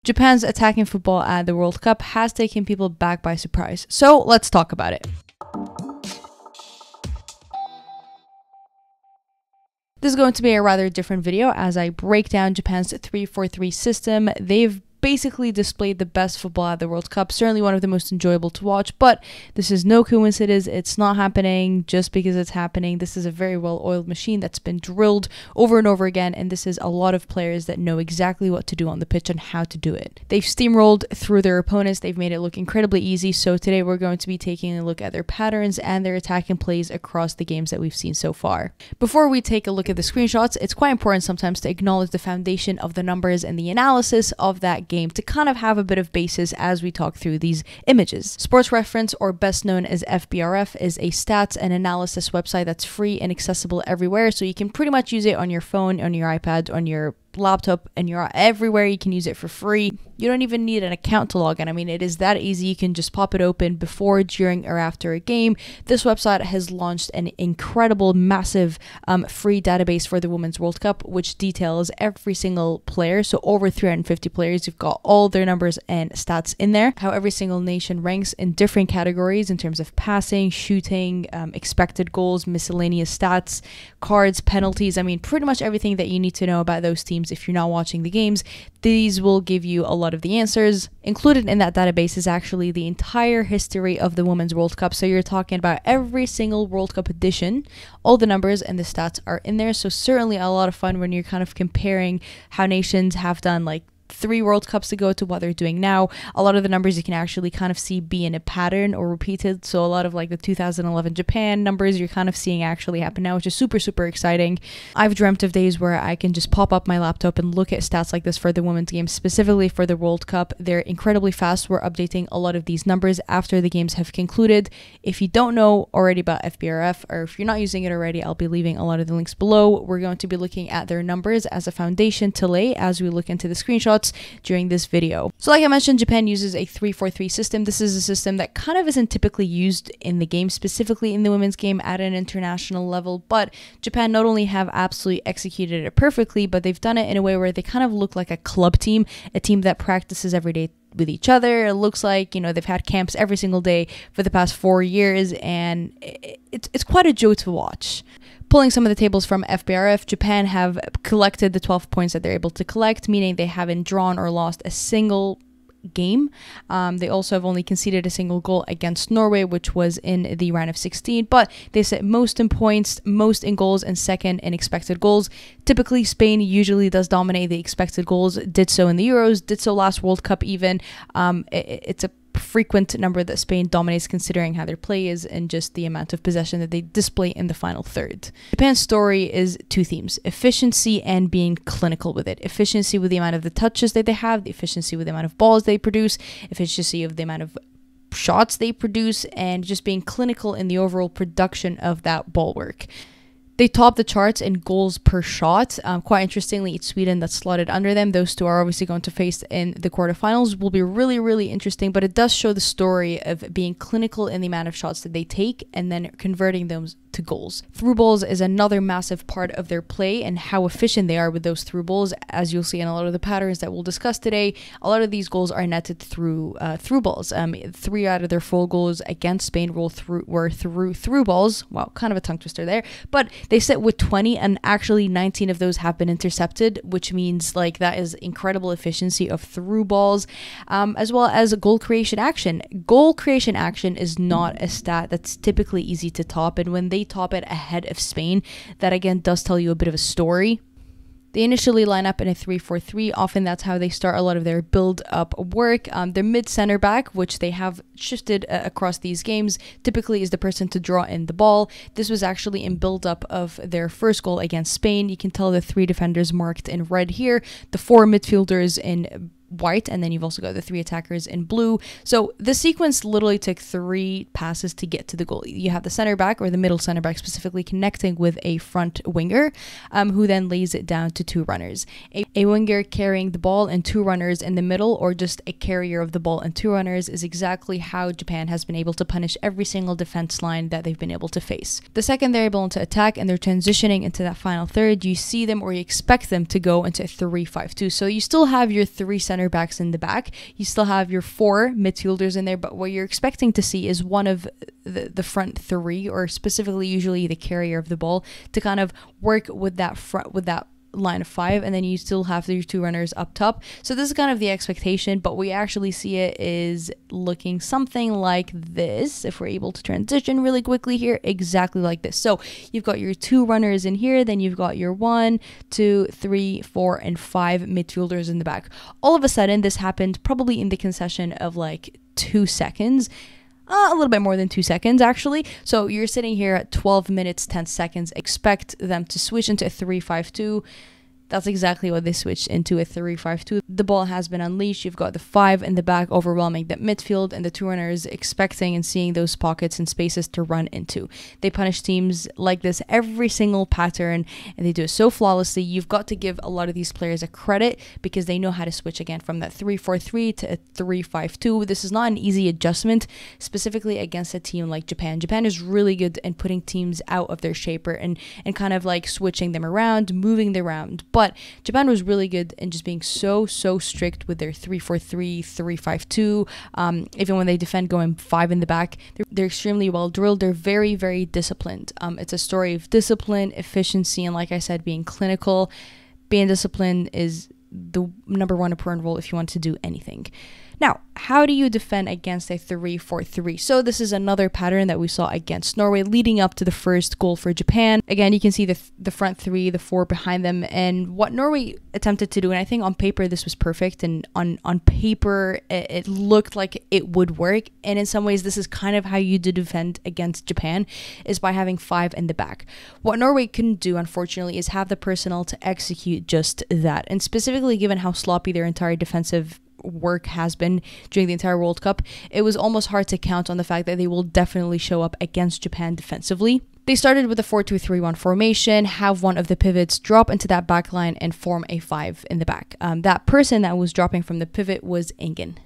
Japan's attacking football at the World Cup has taken people back by surprise. So let's talk about it. This is going to be a rather different video as I break down Japan's 3-4-3 system. They've basically displayed the best football at the World Cup, certainly one of the most enjoyable to watch, but this is no coincidence. It's not happening just because it's happening. This is a very well-oiled machine that's been drilled over and over again, and this is a lot of players that know exactly what to do on the pitch and how to do it. They've steamrolled through their opponents. They've made it look incredibly easy, so today we're going to be taking a look at their patterns and their attacking plays across the games that we've seen so far. Before we take a look at the screenshots, it's quite important sometimes to acknowledge the foundation of the numbers and the analysis of that game to kind of have a bit of basis as we talk through these images. Sports Reference, or best known as FBRF, is a stats and analysis website that's free and accessible everywhere, so you can pretty much use it on your phone, on your iPad, on your laptop, and you're everywhere. You can use it for free. You don't even need an account to log in. I mean, it is that easy. You can just pop it open before, during, or after a game. This website has launched an incredible, massive free database for the Women's World Cup, which details every single player. So over 350 players, you've got all their numbers and stats in there. How every single nation ranks in different categories in terms of passing, shooting, expected goals, miscellaneous stats, cards, penalties. I mean, pretty much everything that you need to know about those teams if you're not watching the games. These will give you a lot of the answers. Included in that database is actually the entire history of the Women's World Cup. So you're talking about every single World Cup edition. All the numbers and the stats are in there. So certainly a lot of fun when you're kind of comparing how nations have done like 3 World Cups ago to what they're doing now. A lot of the numbers you can actually kind of see be in a pattern or repeated. So a lot of like the 2011 Japan numbers you're kind of seeing actually happen now, which is super, super exciting. I've dreamt of days where I can just pop up my laptop and look at stats like this for the women's games, specifically for the World Cup. They're incredibly fast. We're updating a lot of these numbers after the games have concluded. If you don't know already about FBRF, or if you're not using it already, I'll be leaving a lot of the links below. We're going to be looking at their numbers as a foundation to lay as we look into the screenshots during this video. So like I mentioned, Japan uses a 3-4-3 system. This is a system that kind of isn't typically used in the game, specifically in the women's game at an international level, but Japan not only have absolutely executed it perfectly, but they've done it in a way where they kind of look like a club team, a team that practices every day with each other. It looks like, you know, they've had camps every single day for the past 4 years, and it's quite a joy to watch. Pulling some of the tables from FBRF, Japan have collected the 12 points that they're able to collect, meaning they haven't drawn or lost a single game. They also have only conceded a single goal against Norway, which was in the round of 16, but they set most in points, most in goals, and second in expected goals. Typically, Spain usually does dominate the expected goals, did so in the Euros, did so last World Cup even. It's a frequent number that Spain dominates considering how their play is and just the amount of possession that they display in the final third. Japan's story is 2 themes: efficiency and being clinical with it. Efficiency with the amount of the touches that they have, the efficiency with the amount of balls they produce, efficiency of the amount of shots they produce, and just being clinical in the overall production of that ball work. They top the charts in goals per shot. Quite interestingly, it's Sweden that's slotted under them. Those two are obviously going to face in the quarterfinals. Will be really, really interesting, but it does show the story of being clinical in the amount of shots that they take and then converting those to goals. Through balls is another massive part of their play and how efficient they are with those through balls. As you'll see in a lot of the patterns that we'll discuss today, a lot of these goals are netted through balls. 3 out of their 4 goals against Spain were through balls. Wow, kind of a tongue twister there. But they sit with 20, and actually 19 of those have been intercepted, which means like that is incredible efficiency of through balls, as well as goal creation action. Goal creation action is not a stat that's typically easy to top, and when they top it ahead of Spain, that again does tell you a bit of a story. They initially line up in a 3-4-3. Often that's how they start a lot of their build-up work. Their mid-center back, which they have shifted across these games, typically is the person to draw in the ball. This was actually in build-up of their first goal against Spain. You can tell the 3 defenders marked in red here, the 4 midfielders in white, and then you've also got the 3 attackers in blue. So the sequence literally took 3 passes to get to the goal. You have the center back, or the middle center back specifically, connecting with a front winger, who then lays it down to 2 runners. A winger carrying the ball and 2 runners in the middle, or just a carrier of the ball and 2 runners, is exactly how Japan has been able to punish every single defense line that they've been able to face. The second they're able to attack and they're transitioning into that final third, you see them, or you expect them to go into a 3-5-2. So you still have your 3 center center backs in the back. You still have your 4 midfielders in there, but what you're expecting to see is one of the front 3, or specifically usually the carrier of the ball, to kind of work with that line of 5, and then you still have your 2 runners up top. So this is kind of the expectation, but we actually see it is looking something like this. If we're able to transition really quickly here, exactly like this. So you've got your 2 runners in here, then you've got your 1, 2, 3, 4, and 5 midfielders in the back. All of a sudden, this happened probably in the concession of like 2 seconds. A little bit more than 2 seconds, actually. So you're sitting here at 12 minutes, 10 seconds. Expect them to switch into a 3-5-2. That's exactly what they switched into, a 3-5-2. The ball has been unleashed. You've got the 5 in the back overwhelming that midfield, and the 2 runners expecting and seeing those pockets and spaces to run into. They punish teams like this every single pattern, and they do it so flawlessly. You've got to give a lot of these players a credit because they know how to switch again from that 3-4-3 to a 3-5-2. This is not an easy adjustment, specifically against a team like Japan. Japan is really good in putting teams out of their shaper and kind of like switching them around, moving them around. But Japan was really good in just being so strict with their 3-4-3, 3-5-2. Even when they defend going 5 in the back, they're extremely well drilled. They're very disciplined. It's a story of discipline, efficiency, and like I said, being clinical. Being disciplined is the number 1 important role if you want to do anything. Now, how do you defend against a 3-4-3? So this is another pattern that we saw against Norway leading up to the first goal for Japan. Again, you can see the front 3, the 4 behind them, and what Norway attempted to do, and I think on paper this was perfect, and on paper it looked like it would work, and in some ways this is kind of how you do defend against Japan, is by having 5 in the back. What Norway couldn't do, unfortunately, is have the personnel to execute just that, and specifically given how sloppy their entire defensive work has been during the entire World Cup, it was almost hard to count on the fact that they will definitely show up against Japan defensively. They started with a 4-2-3-1 formation, have one of the pivots drop into that back line and form a 5 in the back. That person that was dropping from the pivot was Ingen.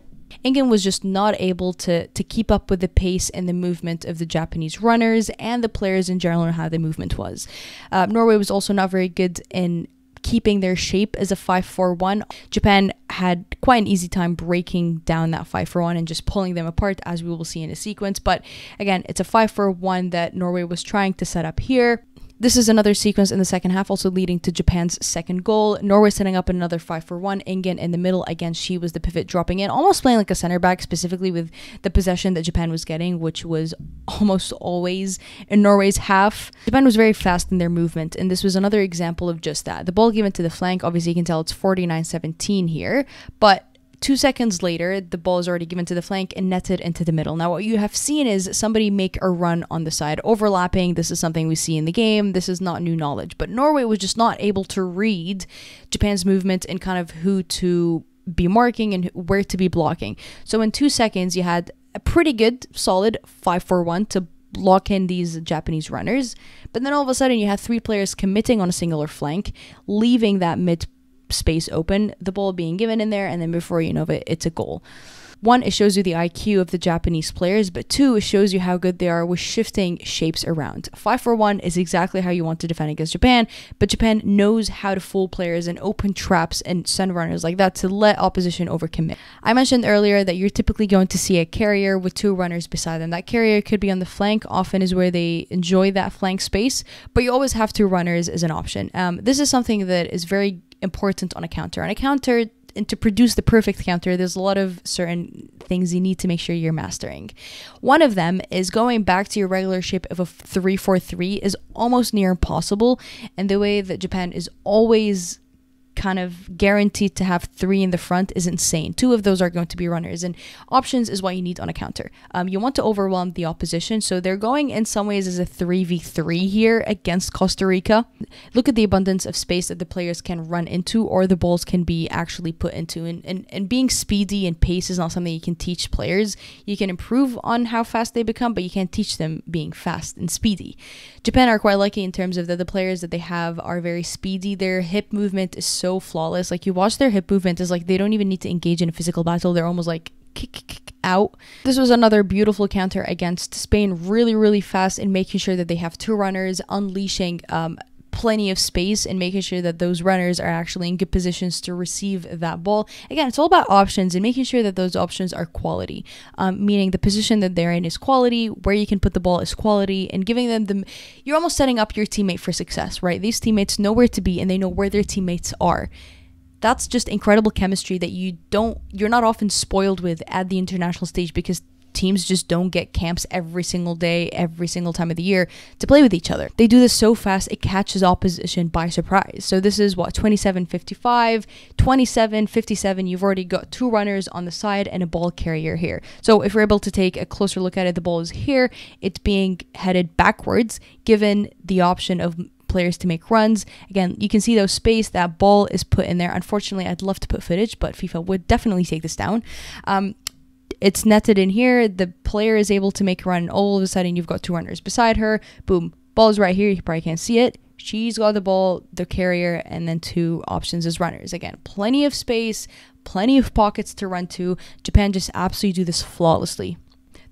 Ingen was just not able to keep up with the pace and the movement of the Japanese runners and the players in general and how the movement was. Norway was also not very good in keeping their shape as a 5-4-1. Japan had quite an easy time breaking down that 5-4-1 and just pulling them apart, as we will see in a sequence. But again, it's a 5-4-1 that Norway was trying to set up here. This is another sequence in the second half, also leading to Japan's second goal. Norway setting up another 5-4-1. Ingen in the middle. Again, she was the pivot dropping in, almost playing like a center back, specifically with the possession that Japan was getting, which was almost always in Norway's half. Japan was very fast in their movement, and this was another example of just that. The ball given to the flank, obviously you can tell it's 49-17 here, but 2 seconds later, the ball is already given to the flank and netted into the middle. Now, what you have seen is somebody make a run on the side, overlapping. This is something we see in the game. This is not new knowledge. But Norway was just not able to read Japan's movement and kind of who to be marking and where to be blocking. So in 2 seconds, you had a pretty good, solid 5-4-1 to lock in these Japanese runners. But then all of a sudden, you had 3 players committing on a singular flank, leaving that mid space open, the ball being given in there, and then before you know it, it's a goal. 1, it shows you the IQ of the Japanese players, but 2, it shows you how good they are with shifting shapes around. 5-4-1 is exactly how you want to defend against Japan, but Japan knows how to fool players and open traps and send runners like that to let opposition overcommit. I mentioned earlier that you're typically going to see a carrier with 2 runners beside them. That carrier could be on the flank, often is where they enjoy that flank space, but you always have 2 runners as an option. This is something that is very important on a counter. On a counter, and to produce the perfect counter, there's a lot of certain things you need to make sure you're mastering. One of them is going back to your regular shape of a 3-4-3 is almost near impossible, and the way that Japan is always kind of guaranteed to have 3 in the front is insane. 2 of those are going to be runners, and options is what you need on a counter. You want to overwhelm the opposition, so they're going in some ways as a 3v3 here against Costa Rica. Look at the abundance of space that the players can run into or the balls can be actually put into, and being speedy and pace is not something you can teach players. You can improve on how fast they become, but you can't teach them being fast and speedy. Japan are quite lucky in terms of that the players that they have are very speedy. Their hip movement is so flawless. Like, you watch their hip movement, is like they don't even need to engage in a physical battle. They're almost like kick out. This was another beautiful counter against Spain, really fast in making sure that they have 2 runners, unleashing plenty of space and making sure that those runners are actually in good positions to receive that ball. Again, it's all about options and making sure that those options are quality, meaning the position that they're in is quality, where you can put the ball is quality, and giving them you're almost setting up your teammate for success, right? These teammates know where to be and they know where their teammates are. That's just incredible chemistry that you're not often spoiled with at the international stage, because teams just don't get camps every single day, every single time of the year to play with each other. They do this so fast, it catches opposition by surprise. So this is what, 27-55, 27-57. You've already got 2 runners on the side and a ball carrier here. So if we're able to take a closer look at it, the ball is here. It's being headed backwards, given the option of players to make runs. Again, you can see those space, that ball is put in there. Unfortunately, I'd love to put footage, but FIFA would definitely take this down. It's netted in here. The player is able to make a run, and all of a sudden you've got 2 runners beside her. Boom, ball's right here. You probably can't see it. She's got the ball, the carrier, and then 2 options as runners. Again, plenty of space, plenty of pockets to run to. Japan just absolutely do this flawlessly.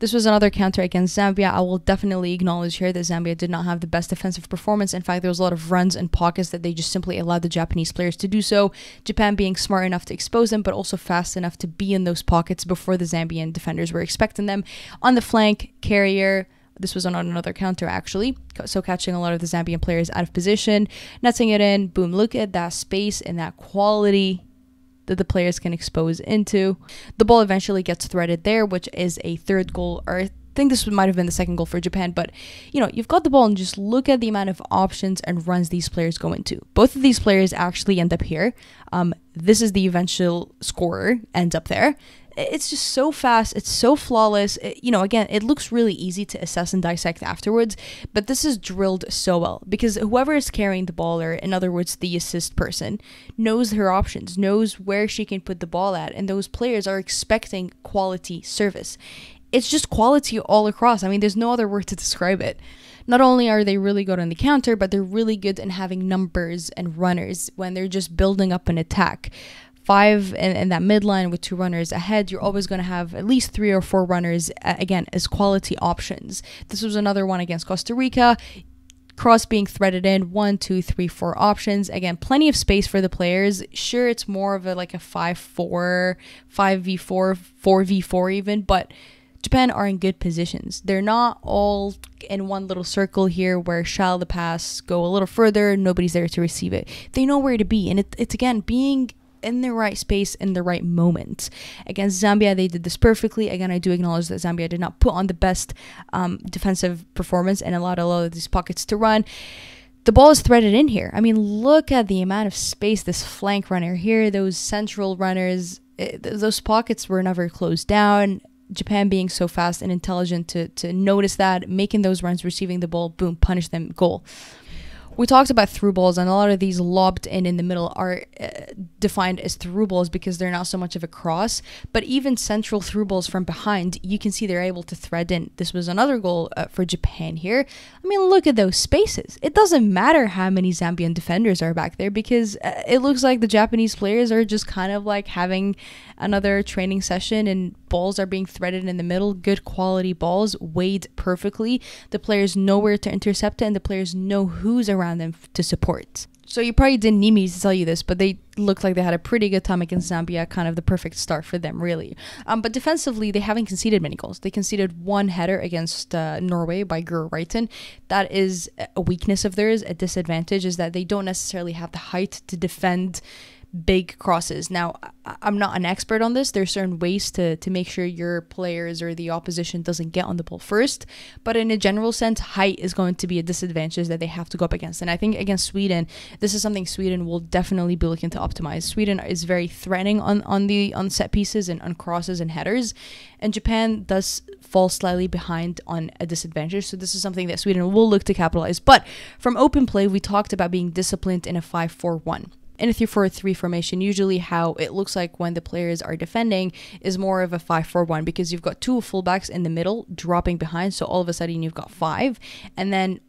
This was another counter against Zambia. I will definitely acknowledge here that Zambia did not have the best defensive performance. In fact, there was a lot of runs and pockets that they just simply allowed the Japanese players to do so. Japan being smart enough to expose them, but also fast enough to be in those pockets before the Zambian defenders were expecting them. On the flank, carrier. This was on another counter, actually. So catching a lot of the Zambian players out of position, netting it in. Boom, look at that space and that quality that the players can expose into. The ball eventually gets threaded there, which is a 3rd goal, or I think this might have been the 2nd goal for Japan, but you've got the ball and just look at the amount of options and runs these players go into. Both of these players actually end up here. This is the eventual scorer, ends up there. It's just so fast. It's so flawless. Again, it looks really easy to assess and dissect afterwards, but this is drilled so well because whoever is carrying the ball, or in other words, the assist person, knows her options, knows where she can put the ball at, and those players are expecting quality service. It's just quality all across. I mean, there's no other word to describe it. Not only are they really good on the counter, but they're really good in having numbers and runners when they're just building up an attack. 5 in that midline with 2 runners ahead, you're always going to have at least 3 or 4 runners, again, as quality options. This was another one against Costa Rica. Cross being threaded in, 1, 2, 3, 4 options. Again, plenty of space for the players. Sure, it's more of a 5-4, 5v4, 4v4 even, but Japan are in good positions. They're not all in one little circle here where shall the pass go a little further, nobody's there to receive it. They know where to be, and it's again being in the right space in the right moment. Against Zambia, they did this perfectly. Again, I do acknowledge that Zambia did not put on the best defensive performance and allowed a lot of these pockets to run. The ball is threaded in here. I mean, look at the amount of space, this flank runner here, those central runners, those pockets were never closed down. Japan being so fast and intelligent to notice that, making those runs, receiving the ball, boom, punish them, goal. We talked about through balls, and a lot of these lobbed in the middle are defined as through balls because they're not so much of a cross. But even central through balls from behind, you can see they're able to thread in. This was another goal for Japan here. I mean, look at those spaces. It doesn't matter how many Zambian defenders are back there because it looks like the Japanese players are just kind of like having another training session, and balls are being threaded in the middle. Good quality balls, weighed perfectly. The players know where to intercept it, and the players know who's around them to support. So you probably didn't need me to tell you this, but they looked like they had a pretty good time against Zambia, kind of the perfect start for them, really. But defensively, they haven't conceded many goals. They conceded 1 header against Norway by Guro Reiten. That is a weakness of theirs. A disadvantage is that they don't necessarily have the height to defend big crosses. Now, I'm not an expert on this. There's certain ways to make sure your players or the opposition doesn't get on the ball first, but in a general sense, height is going to be a disadvantage that they have to go up against. And I think against Sweden, this is something Sweden will definitely be looking to optimize. Sweden is very threatening on set pieces and on crosses and headers, and Japan does fall slightly behind on a disadvantage. So this is something that Sweden will look to capitalize. But from open play, we talked about being disciplined in a 5-4-1. In a 3-4-3 formation, usually how it looks like when the players are defending is more of a 5-4-1 because you've got 2 fullbacks in the middle dropping behind, so all of a sudden you've got 5, and then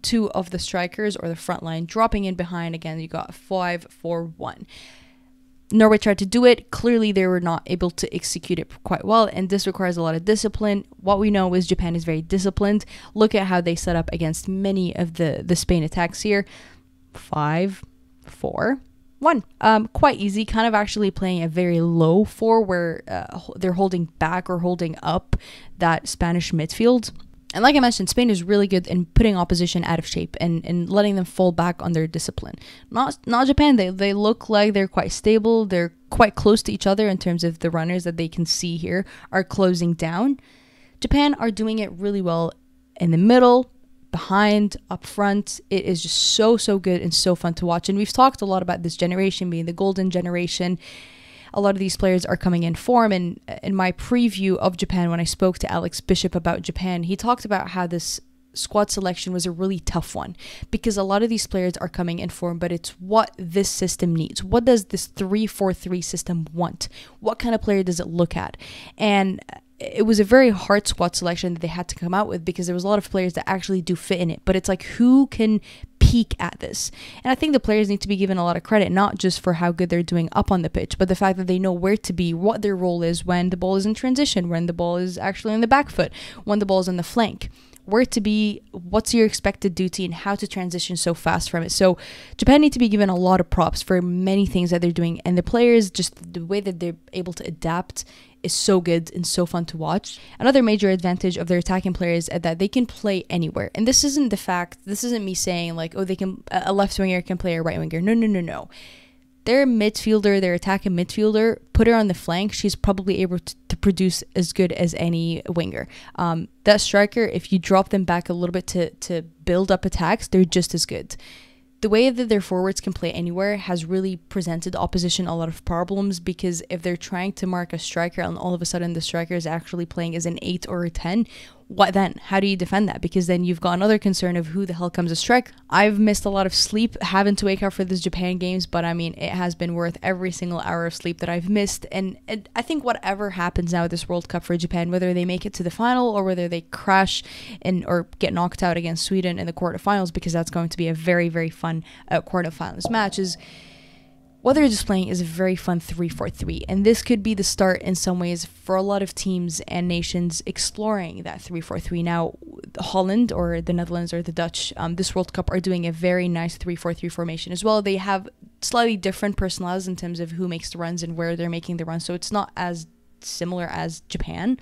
2 of the strikers or the front line dropping in behind. Again, you got 5-4-1. Norway tried to do it. Clearly, they were not able to execute it quite well, and this requires a lot of discipline. What we know is Japan is very disciplined. Look at how they set up against many of the Spain attacks here. 5, 4, 1. Quite easy, kind of actually playing a very low 4 where they're holding back or holding up that Spanish midfield. And like I mentioned, Spain is really good in putting opposition out of shape and letting them fall back on their discipline. Not Japan. They look like they're quite stable. They're quite close to each other in terms of the runners that they can see here are closing down. Japan are doing it really well in the middle, behind, up front. It is just so good and so fun to watch. And we've talked a lot about this generation being the golden generation. A lot of these players are coming in form, and in my preview of Japan, when I spoke to Alex Bishop about Japan, he talked about how this squad selection was a really tough one because a lot of these players are coming in form, but it's what this system needs. What does this 3-4-3 system want? What kind of player does it look at? And it was a very hard squad selection that they had to come out with because there was a lot of players that actually do fit in it, but it's like, who can peak at this? And I think the players need to be given a lot of credit, not just for how good they're doing up on the pitch, but the fact that they know where to be, what their role is when the ball is in transition, when the ball is actually on the back foot, when the ball is on the flank, where to be, what's your expected duty, and how to transition so fast from it. So Japan need to be given a lot of props for many things that they're doing, and the players, just the way that they're able to adapt is so good and so fun to watch. Another major advantage of their attacking players is that they can play anywhere. And this isn't me saying like, oh, they can, a left winger can play a right winger. No. Their midfielder, their attacking midfielder, put her on the flank, she's probably able to produce as good as any winger. That striker, if you drop them back a little bit to build up attacks, they're just as good. The way that their forwards can play anywhere has really presented opposition a lot of problems, because if they're trying to mark a striker and all of a sudden the striker is actually playing as an 8 or a 10, what then? How do you defend that? Because then you've got another concern of who the hell comes to strike. I've missed a lot of sleep having to wake up for this Japan games, but I mean, it has been worth every single hour of sleep that I've missed. And I think whatever happens now with this World Cup for Japan, whether they make it to the final or whether they crash or get knocked out against Sweden in the quarterfinals, because that's going to be a very, very fun quarterfinals match, is what they're displaying is a very fun 3-4-3, and this could be the start in some ways for a lot of teams and nations exploring that 3-4-3. Now, Holland or the Netherlands or the Dutch, this World Cup, are doing a very nice 3-4-3 formation as well. They have slightly different personalities in terms of who makes the runs and where they're making the runs, so it's not as similar as Japan,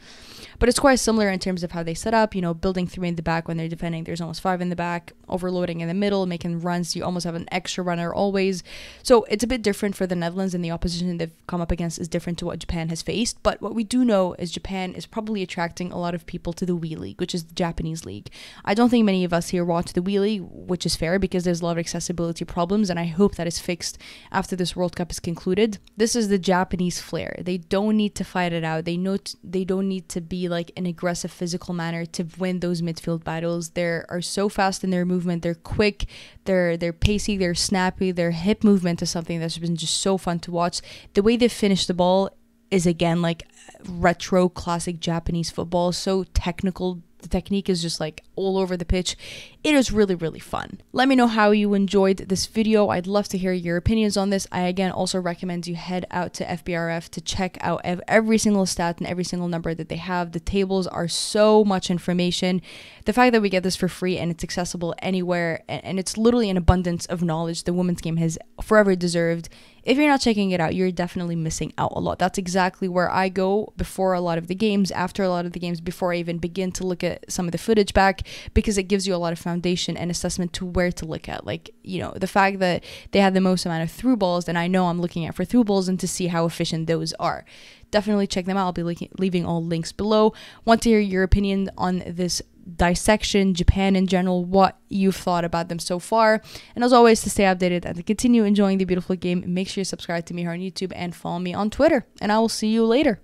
but it's quite similar in terms of how they set up, building 3 in the back when they're defending. There's almost 5 in the back, overloading in the middle, making runs. You almost have an extra runner always. So it's a bit different for the Netherlands, and the opposition they've come up against is different to what Japan has faced. But what we do know is Japan is probably attracting a lot of people to the WE League, which is the Japanese league. I don't think many of us here watch the WE League, which is fair because there's a lot of accessibility problems, and I hope that is fixed after this World Cup is concluded. This is the Japanese flair. They don't need to fight it out. They know they don't need to be like an aggressive physical manner to win those midfield battles. They are so fast in their movement. They're quick. They're pacey. They're snappy. Their hip movement is something that's been just so fun to watch. The way they finish the ball is again like retro classic Japanese football. So technical. The technique is just like all over the pitch. It is really, really fun. Let me know how you enjoyed this video. I'd love to hear your opinions on this. I again also recommend you head out to FBRF to check out every single stat and every single number that they have. The tables are so much information. The fact that we get this for free and it's accessible anywhere, and it's literally an abundance of knowledge the women's game has forever deserved. If you're not checking it out, you're definitely missing out a lot. That's exactly where I go before a lot of the games, after a lot of the games, before I even begin to look at some of the footage back, because it gives you a lot of foundation and assessment to where to look at. Like, the fact that they had the most amount of through balls, then I know I'm looking at for through balls and to see how efficient those are. Definitely check them out. I'll be leaving all links below. Want to hear your opinion on this dissection, Japan in general, what you've thought about them so far. And as always, to stay updated and to continue enjoying the beautiful game, make sure you subscribe to me here on YouTube and follow me on Twitter. And I will see you later.